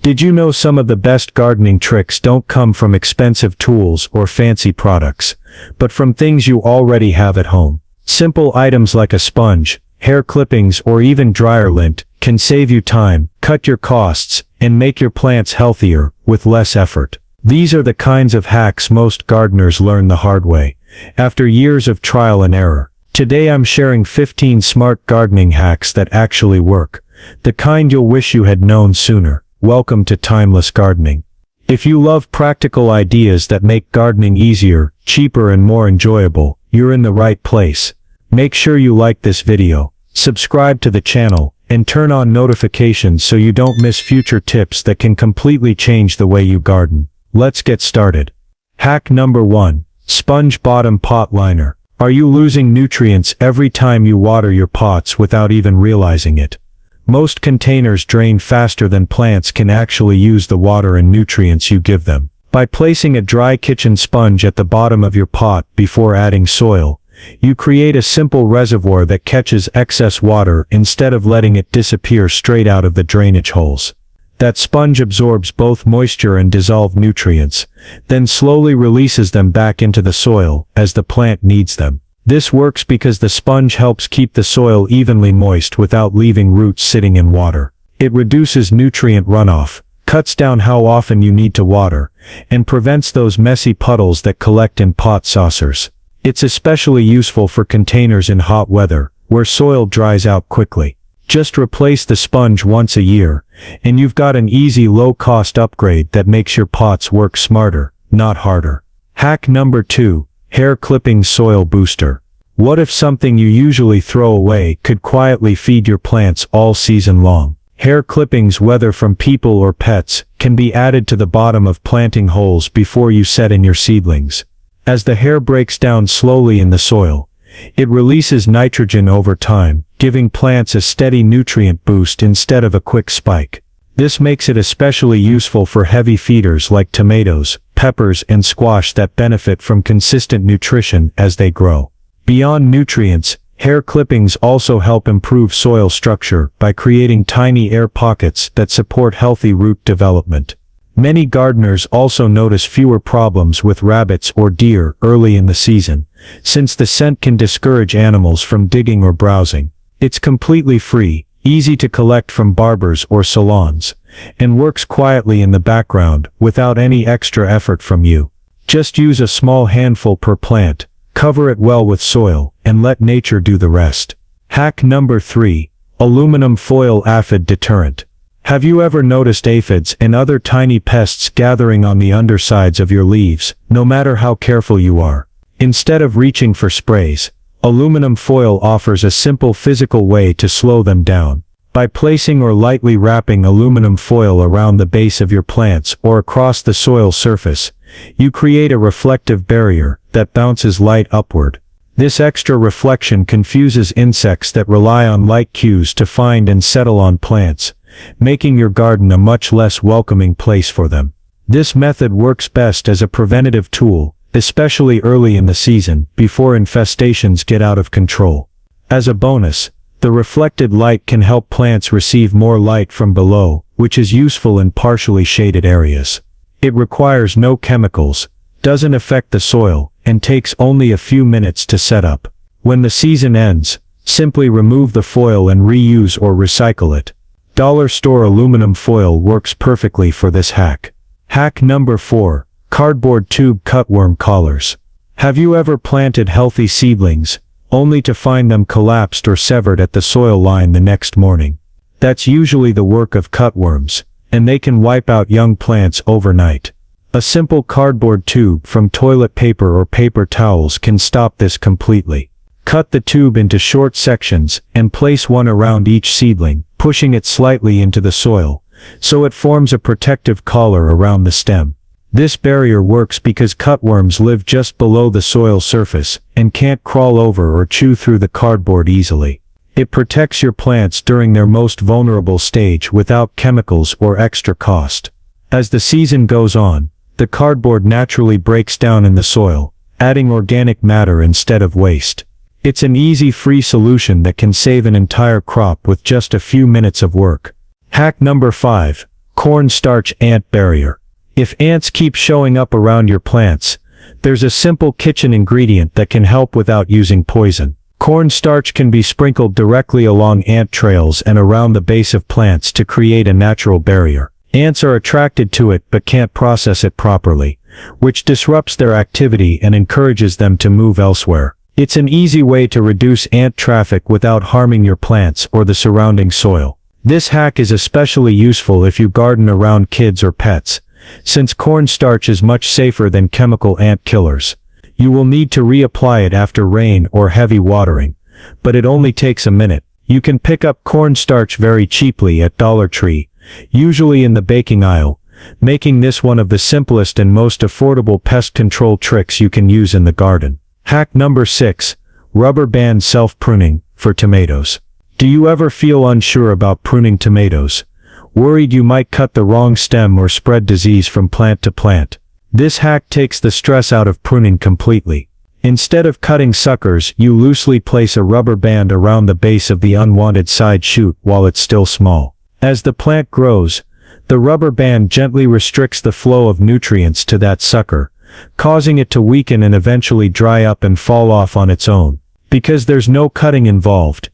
Did you know some of the best gardening tricks don't come from expensive tools or fancy products, but from things you already have at home? Simple items like a sponge, hair clippings, or even dryer lint can save you time, cut your costs, and make your plants healthier with less effort. These are the kinds of hacks most gardeners learn the hard way, after years of trial and error. Today I'm sharing 15 smart gardening hacks that actually work, the kind you'll wish you had known sooner. Welcome to Timeless Gardening. If you love practical ideas that make gardening easier, cheaper, and more enjoyable, you're in the right place. Make sure you like this video, subscribe to the channel, and turn on notifications so you don't miss future tips that can completely change the way you garden. Let's get started. Hack number 1. Sponge bottom pot liner. Are you losing nutrients every time you water your pots without even realizing it? Most containers drain faster than plants can actually use the water and nutrients you give them. By placing a dry kitchen sponge at the bottom of your pot before adding soil, you create a simple reservoir that catches excess water instead of letting it disappear straight out of the drainage holes. That sponge absorbs both moisture and dissolved nutrients, then slowly releases them back into the soil as the plant needs them. This works because the sponge helps keep the soil evenly moist without leaving roots sitting in water. It reduces nutrient runoff, cuts down how often you need to water, and prevents those messy puddles that collect in pot saucers. It's especially useful for containers in hot weather, where soil dries out quickly. Just replace the sponge once a year, and you've got an easy low-cost upgrade that makes your pots work smarter, not harder. Hack number 2. Hair clippings soil booster. What if something you usually throw away could quietly feed your plants all season long? Hair clippings, whether from people or pets, can be added to the bottom of planting holes before you set in your seedlings. As the hair breaks down slowly in the soil, it releases nitrogen over time, giving plants a steady nutrient boost instead of a quick spike. This makes it especially useful for heavy feeders like tomatoes, peppers, and squash that benefit from consistent nutrition as they grow. Beyond nutrients, hair clippings also help improve soil structure by creating tiny air pockets that support healthy root development. Many gardeners also notice fewer problems with rabbits or deer early in the season, since the scent can discourage animals from digging or browsing. It's completely free, easy to collect from barbers or salons, and works quietly in the background without any extra effort from you. Just use a small handful per plant, cover it well with soil, and let nature do the rest. Hack number 3. Aluminum foil aphid deterrent. Have you ever noticed aphids and other tiny pests gathering on the undersides of your leaves, no matter how careful you are? Instead of reaching for sprays, aluminum foil offers a simple physical way to slow them down. By placing or lightly wrapping aluminum foil around the base of your plants or across the soil surface, you create a reflective barrier that bounces light upward. This extra reflection confuses insects that rely on light cues to find and settle on plants, making your garden a much less welcoming place for them. This method works best as a preventative tool, especially early in the season, before infestations get out of control. As a bonus, the reflected light can help plants receive more light from below, which is useful in partially shaded areas. It requires no chemicals, doesn't affect the soil, and takes only a few minutes to set up. When the season ends, simply remove the foil and reuse or recycle it. Dollar store aluminum foil works perfectly for this hack. Hack number 4. Cardboard tube cutworm collars. Have you ever planted healthy seedlings, only to find them collapsed or severed at the soil line the next morning? That's usually the work of cutworms, and they can wipe out young plants overnight. A simple cardboard tube from toilet paper or paper towels can stop this completely. Cut the tube into short sections and place one around each seedling, pushing it slightly into the soil, so it forms a protective collar around the stem. This barrier works because cutworms live just below the soil surface and can't crawl over or chew through the cardboard easily. It protects your plants during their most vulnerable stage without chemicals or extra cost. As the season goes on, the cardboard naturally breaks down in the soil, adding organic matter instead of waste. It's an easy, free solution that can save an entire crop with just a few minutes of work. Hack number 5. Cornstarch ant barrier. If ants keep showing up around your plants, there's a simple kitchen ingredient that can help without using poison. Cornstarch can be sprinkled directly along ant trails and around the base of plants to create a natural barrier. Ants are attracted to it but can't process it properly, which disrupts their activity and encourages them to move elsewhere. It's an easy way to reduce ant traffic without harming your plants or the surrounding soil. This hack is especially useful if you garden around kids or pets, since cornstarch is much safer than chemical ant killers. You will need to reapply it after rain or heavy watering, but it only takes a minute. You can pick up cornstarch very cheaply at Dollar Tree, usually in the baking aisle, making this one of the simplest and most affordable pest control tricks you can use in the garden. Hack number 6. Rubber band self-pruning for tomatoes. Do you ever feel unsure about pruning tomatoes? Worried you might cut the wrong stem or spread disease from plant to plant? This hack takes the stress out of pruning completely. Instead of cutting suckers, you loosely place a rubber band around the base of the unwanted side shoot while it's still small. As the plant grows, the rubber band gently restricts the flow of nutrients to that sucker, causing it to weaken and eventually dry up and fall off on its own. Because there's no cutting involved,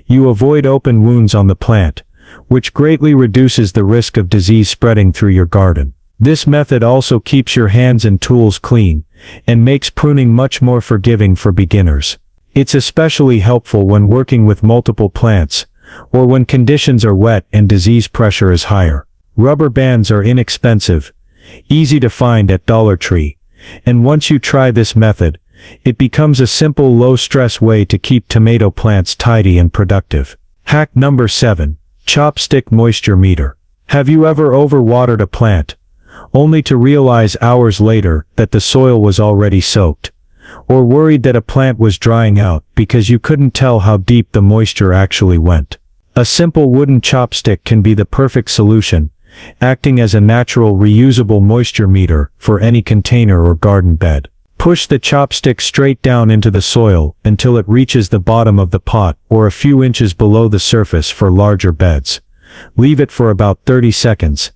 you avoid open wounds on the plant, which greatly reduces the risk of disease spreading through your garden. This method also keeps your hands and tools clean, and makes pruning much more forgiving for beginners. It's especially helpful when working with multiple plants, or when conditions are wet and disease pressure is higher. Rubber bands are inexpensive, easy to find at Dollar Tree, and once you try this method, it becomes a simple low-stress way to keep tomato plants tidy and productive. Hack number 7. Chopstick moisture meter. Have you ever overwatered a plant, only to realize hours later that the soil was already soaked? Or worried that a plant was drying out because you couldn't tell how deep the moisture actually went? A simple wooden chopstick can be the perfect solution, acting as a natural reusable moisture meter for any container or garden bed. Push the chopstick straight down into the soil until it reaches the bottom of the pot or a few inches below the surface for larger beds. Leave it for about 30 seconds,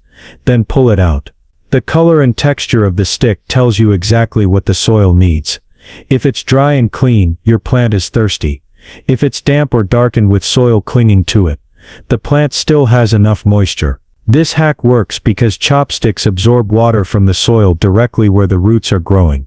then pull it out. The color and texture of the stick tells you exactly what the soil needs. If it's dry and clean, your plant is thirsty. If it's damp or darkened with soil clinging to it, the plant still has enough moisture. This hack works because chopsticks absorb water from the soil directly where the roots are growing,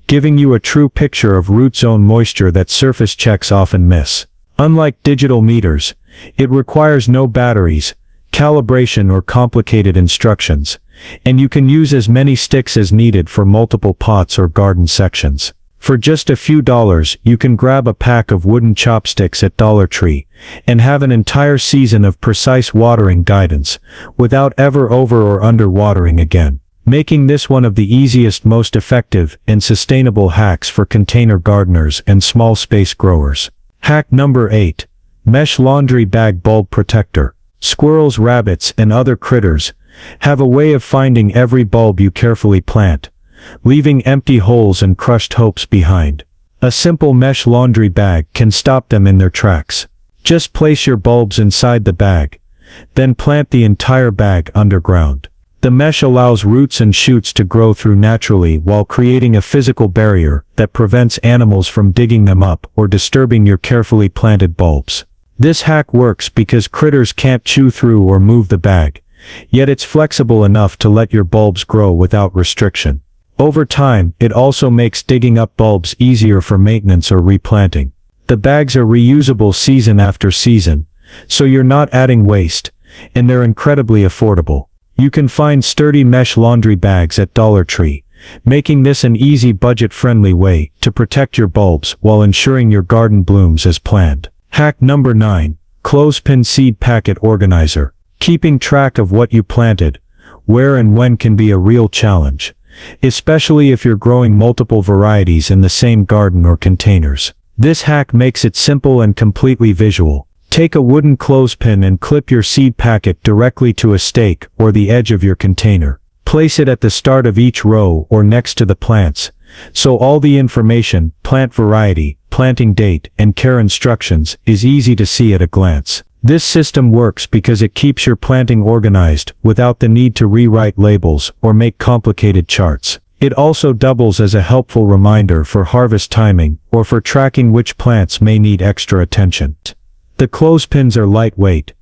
giving you a true picture of root zone moisture that surface checks often miss. Unlike digital meters, it requires no batteries, calibration or complicated instructions, and you can use as many sticks as needed for multiple pots or garden sections. For just a few dollars, you can grab a pack of wooden chopsticks at Dollar Tree and have an entire season of precise watering guidance without ever over or under watering again, making this one of the easiest, most effective, and sustainable hacks for container gardeners and small space growers. Hack number 8. Mesh laundry bag bulb protector. Squirrels, rabbits, and other critters have a way of finding every bulb you carefully plant, leaving empty holes and crushed hopes behind. A simple mesh laundry bag can stop them in their tracks. Just place your bulbs inside the bag, then plant the entire bag underground. The mesh allows roots and shoots to grow through naturally while creating a physical barrier that prevents animals from digging them up or disturbing your carefully planted bulbs. This hack works because critters can't chew through or move the bag, yet it's flexible enough to let your bulbs grow without restriction. Over time, it also makes digging up bulbs easier for maintenance or replanting. The bags are reusable season after season, so you're not adding waste, and they're incredibly affordable. You can find sturdy mesh laundry bags at Dollar Tree, making this an easy budget-friendly way to protect your bulbs while ensuring your garden blooms as planned. Hack number 9. Clothespin seed packet organizer. Keeping track of what you planted, where and when can be a real challenge, especially if you're growing multiple varieties in the same garden or containers. This hack makes it simple and completely visual. Take a wooden clothespin and clip your seed packet directly to a stake or the edge of your container. Place it at the start of each row or next to the plants, so all the information, plant variety, planting date, and care instructions is easy to see at a glance. This system works because it keeps your planting organized without the need to rewrite labels or make complicated charts. It also doubles as a helpful reminder for harvest timing or for tracking which plants may need extra attention. The clothespins are lightweight,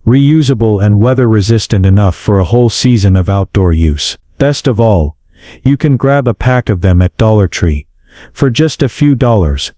reusable and weather-resistant enough for a whole season of outdoor use. Best of all, you can grab a pack of them at Dollar Tree for just a few dollars,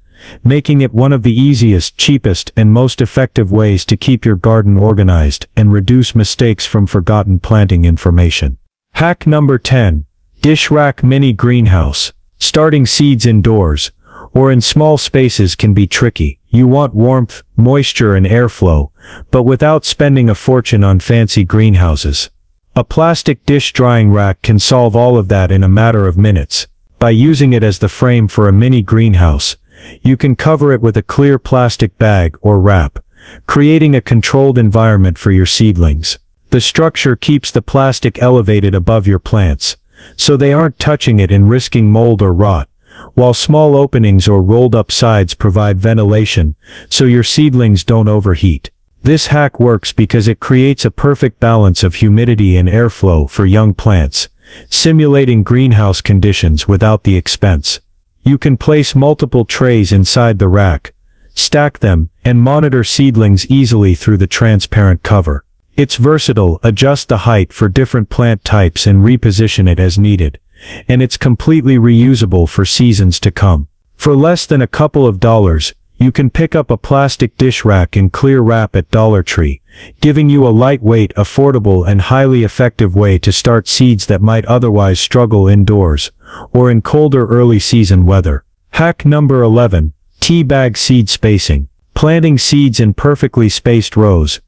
making it one of the easiest, cheapest, and most effective ways to keep your garden organized and reduce mistakes from forgotten planting information. Hack number 10. Dish Rack Mini Greenhouse. Starting seeds indoors or in small spaces can be tricky. You want warmth, moisture, and airflow, but without spending a fortune on fancy greenhouses. A plastic dish drying rack can solve all of that in a matter of minutes. By using it as the frame for a mini greenhouse, you can cover it with a clear plastic bag or wrap, creating a controlled environment for your seedlings. The structure keeps the plastic elevated above your plants, so they aren't touching it and risking mold or rot, while small openings or rolled-up sides provide ventilation, so your seedlings don't overheat. This hack works because it creates a perfect balance of humidity and airflow for young plants, simulating greenhouse conditions without the expense. You can place multiple trays inside the rack, stack them, and monitor seedlings easily through the transparent cover. It's versatile, adjust the height for different plant types and reposition it as needed, and it's completely reusable for seasons to come. For less than a couple of dollars, you can pick up a plastic dish rack in clear wrap at Dollar Tree, giving you a lightweight, affordable, and highly effective way to start seeds that might otherwise struggle indoors or in colder early season weather. Hack number 11. Tea bag seed spacing. Planting seeds in perfectly spaced rows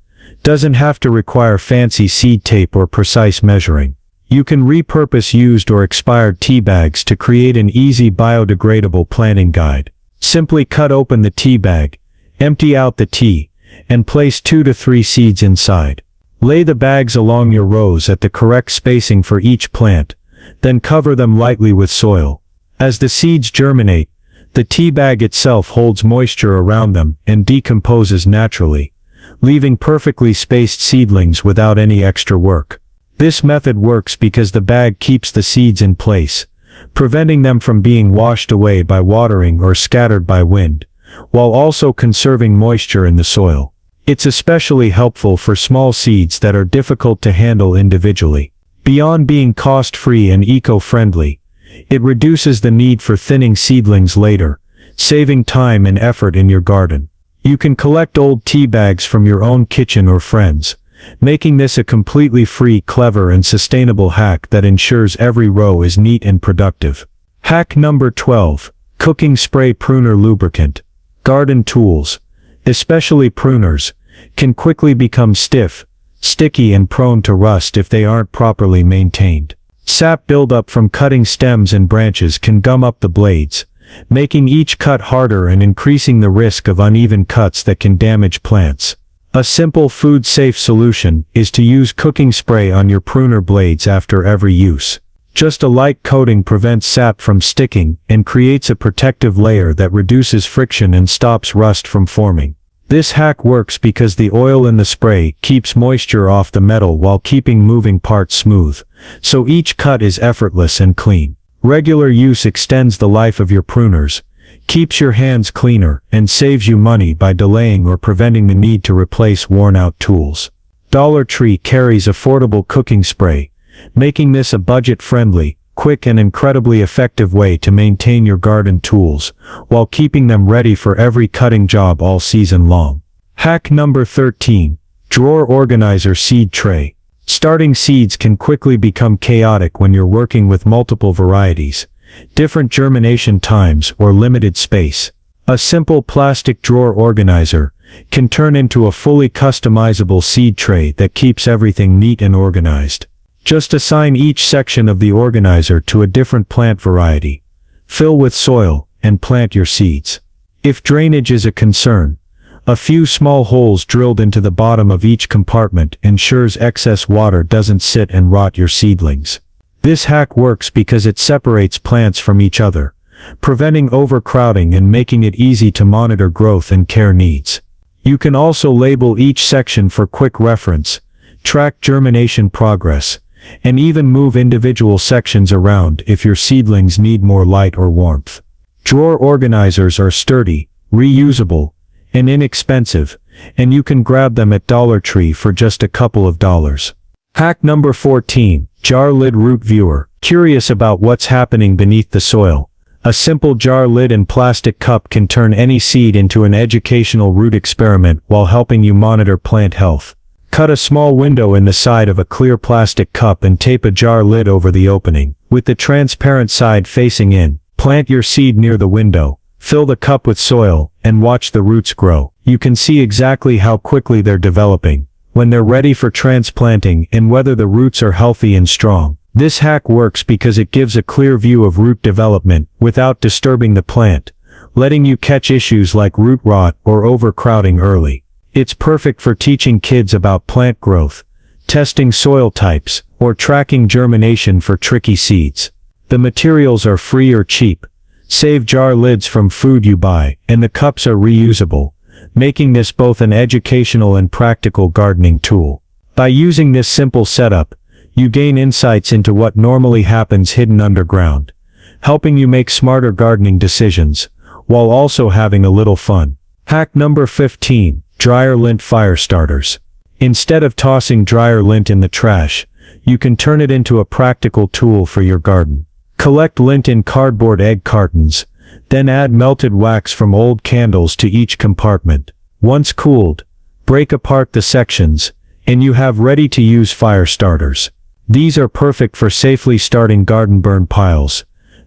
doesn't have to require fancy seed tape or precise measuring. You can repurpose used or expired tea bags to create an easy biodegradable planting guide. Simply cut open the tea bag, empty out the tea, and place 2 to 3 seeds inside. Lay the bags along your rows at the correct spacing for each plant, then cover them lightly with soil. As the seeds germinate, the tea bag itself holds moisture around them and decomposes naturally, leaving perfectly spaced seedlings without any extra work. This method works because the bag keeps the seeds in place, preventing them from being washed away by watering or scattered by wind, while also conserving moisture in the soil. It's especially helpful for small seeds that are difficult to handle individually. Beyond being cost-free and eco-friendly, it reduces the need for thinning seedlings later, saving time and effort in your garden. You can collect old tea bags from your own kitchen or friends, making this a completely free, clever, and sustainable hack that ensures every row is neat and productive. Hack number 12. Cooking spray pruner lubricant. Garden tools, especially pruners, can quickly become stiff, sticky, and prone to rust if they aren't properly maintained. Sap buildup from cutting stems and branches can gum up the blades, making each cut harder and increasing the risk of uneven cuts that can damage plants. A simple food-safe solution is to use cooking spray on your pruner blades after every use. Just a light coating prevents sap from sticking and creates a protective layer that reduces friction and stops rust from forming. This hack works because the oil in the spray keeps moisture off the metal while keeping moving parts smooth, so each cut is effortless and clean. Regular use extends the life of your pruners, keeps your hands cleaner, and saves you money by delaying or preventing the need to replace worn-out tools. Dollar Tree carries affordable cooking spray, making this a budget-friendly, quick, and incredibly effective way to maintain your garden tools, while keeping them ready for every cutting job all season long. Hack number 13. Drawer Organizer Seed Tray. Starting seeds can quickly become chaotic when you're working with multiple varieties, different germination times, or limited space. A simple plastic drawer organizer can turn into a fully customizable seed tray that keeps everything neat and organized. Just assign each section of the organizer to a different plant variety, fill with soil, and plant your seeds. If drainage is a concern, a few small holes drilled into the bottom of each compartment ensures excess water doesn't sit and rot your seedlings. This hack works because it separates plants from each other, preventing overcrowding and making it easy to monitor growth and care needs. You can also label each section for quick reference, track germination progress, and even move individual sections around if your seedlings need more light or warmth. Drawer organizers are sturdy, reusable, and inexpensive, and you can grab them at Dollar Tree for just a couple of dollars. Hack number 14, Jar Lid Root Viewer. Curious about what's happening beneath the soil? A simple jar lid and plastic cup can turn any seed into an educational root experiment while helping you monitor plant health. Cut a small window in the side of a clear plastic cup and tape a jar lid over the opening, with the transparent side facing in. Plant your seed near the window, fill the cup with soil, and watch the roots grow. You can see exactly how quickly they're developing, when they're ready for transplanting, and whether the roots are healthy and strong. This hack works because it gives a clear view of root development without disturbing the plant, letting you catch issues like root rot or overcrowding early. It's perfect for teaching kids about plant growth, testing soil types, or tracking germination for tricky seeds. The materials are free or cheap. Save jar lids from food you buy, and the cups are reusable, making this both an educational and practical gardening tool. By using this simple setup, you gain insights into what normally happens hidden underground, helping you make smarter gardening decisions, while also having a little fun. Hack number 15, Dryer Lint Fire Starters. Instead of tossing dryer lint in the trash, you can turn it into a practical tool for your garden. Collect lint in cardboard egg cartons, then add melted wax from old candles to each compartment. Once cooled, break apart the sections, and you have ready-to-use fire starters. These are perfect for safely starting garden burn piles,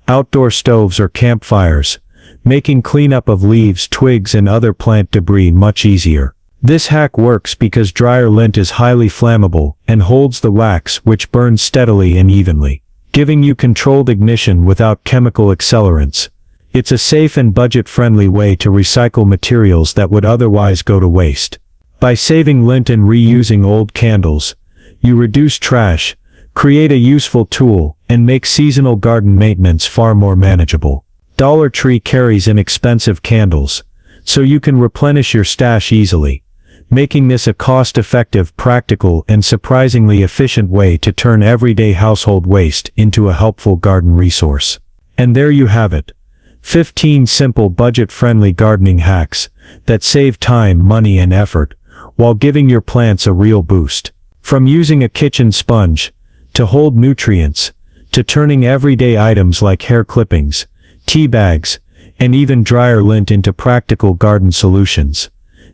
outdoor stoves or campfires, making cleanup of leaves, twigs, and other plant debris much easier. This hack works because dryer lint is highly flammable and holds the wax, which burns steadily and evenly, giving you controlled ignition without chemical accelerants. It's a safe and budget-friendly way to recycle materials that would otherwise go to waste. By saving lint and reusing old candles, you reduce trash, create a useful tool, and make seasonal garden maintenance far more manageable. Dollar Tree carries inexpensive candles, so you can replenish your stash easily, making this a cost-effective, practical, and surprisingly efficient way to turn everyday household waste into a helpful garden resource. And there you have it. 15 simple budget-friendly gardening hacks that save time, money, and effort, while giving your plants a real boost. From using a kitchen sponge to hold nutrients, to turning everyday items like hair clippings, tea bags, and even dryer lint into practical garden solutions.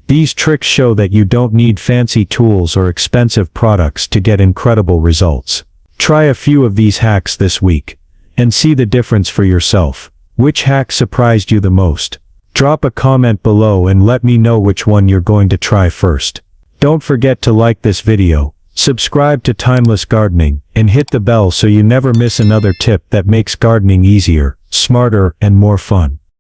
These tricks show that you don't need fancy tools or expensive products to get incredible results. Try a few of these hacks this week, and see the difference for yourself. Which hack surprised you the most? Drop a comment below and let me know which one you're going to try first. Don't forget to like this video, subscribe to Timeless Gardening, and hit the bell so you never miss another tip that makes gardening easier, smarter, and more fun.